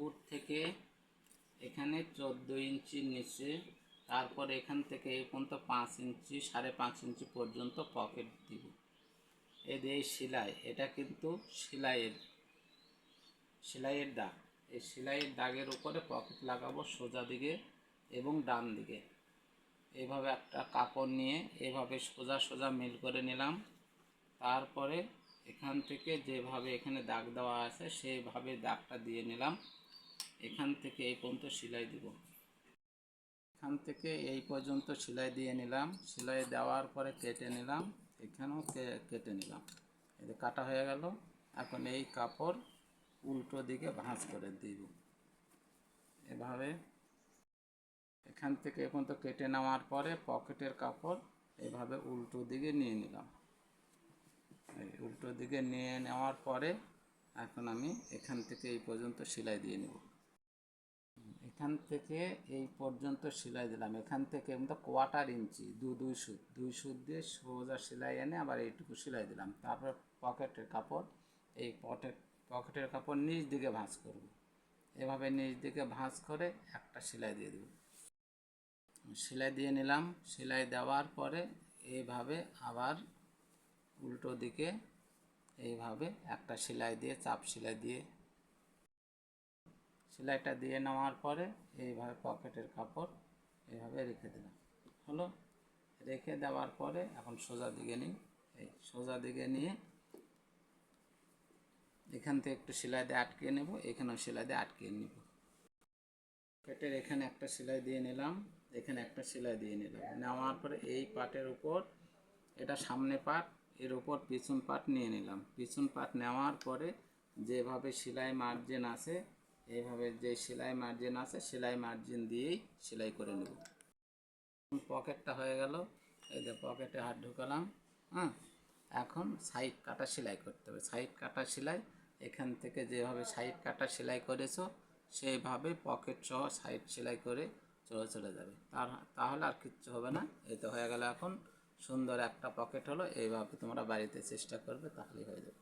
Foot থেকে এখানে 14 ইঞ্চির নিচে, তারপর এখান থেকে এই পর্যন্ত 5 ইঞ্চি 5.5 ইঞ্চি পর্যন্ত পকেট দিব। এই সেলাই, এটা কিন্তু সেলাইয়ের দাগ। এই সেলাইয়ের দাগের উপরে পকেট লাগাবো সোজা দিকে এবং ডান দিকে। এইভাবে একটা কাপড় নিয়ে এইভাবে সোজা সোজা মিল করে নিলাম। তারপরে এখান থেকে যেভাবে এখানে দাগ দেওয়া আছে সেইভাবে দাগটা দিয়ে নিলাম। এখান থেকে এই পর্যন্ত সেলাই দিব। এখান থেকে এই পর্যন্ত সেলাই দিয়ে নিলাম। সেলাই দেওয়ার পরে কেটে নিলাম, এখানেও কেটে নিলাম। এই যে কাটা হয়ে গেল। এখন এই কাপড় উল্টো দিকে ভাঁজ করে দিব। এভাবে এখান থেকে এ পর্যন্ত কেটে নেওয়ার পরে পকেটের কাপড় এভাবে উল্টো দিকে নিয়ে নিলাম। এই উল্টো দিকে নিয়ে নেওয়ার পরে এখন আমি এখান থেকে এই পর্যন্ত সেলাই দিয়ে নেব। এখান থেকে এই পর্যন্ত সেলাই দিলাম। এখান থেকে কিন্তু 1/4 ইঞ্চি দুই সুত দিয়ে সোজা সেলাই এনে আবার এইটুকু সেলাই দিলাম। তারপর পকেটের কাপড়, এই পকেটের কাপড় নিচ দিকে ভাঁজ করব। এভাবে নিচ দিকে ভাঁজ করে একটা সেলাই দিয়ে দেব। সেলাই দিয়ে নিলাম। সেলাই দেওয়ার পরে এইভাবে আবার উল্টো দিকে এইভাবে একটা সেলাই দিয়ে চাপ সেলাই দিয়ে সেলাইটা দিয়ে নেওয়ার পরে এইভাবে পকেটের কাপড় এইভাবে রেখে দিলাম। হলো, রেখে দেওয়ার পরে এখন সোজা দিকে নিই। এই সোজা দিকে নিয়ে এখান থেকে একটু সেলাই দিয়ে আটকে নেব, এখানেও সেলাই দিয়ে আটকে নেব। পকেটের এখানে একটা সেলাই দিয়ে নিলাম, এখানে একটা সেলাই দিয়ে নিলাম। নেওয়ার পরে এই পাটের উপর, এটা সামনে পাট, এর উপর পিছন পাট নিয়ে নিলাম। পিছন পাট নেওয়ার পরে যেভাবে সেলাই মার্জিন আছে, এইভাবে যে সেলাই মার্জিন আছে সেলাই মার্জিন দিয়েই সেলাই করে নেব। পকেটটা হয়ে গেল। এই যে পকেটে হাত ঢুকালাম। এখন সাইড কাটা সেলাই করতে হবে। সাইড কাটা সেলাই এখান থেকে যেভাবে সাইড কাটা সেলাই করেছো সেইভাবে পকেট সহ সাইড সেলাই করে চলে যাবে। তাহলে আর কিচ্ছু হবে না। এই তো হয়ে গেল। এখন সুন্দর একটা পকেট হলো। এইভাবে তোমরা বাড়িতে চেষ্টা করবে, তাহলেই হয়ে যাবে।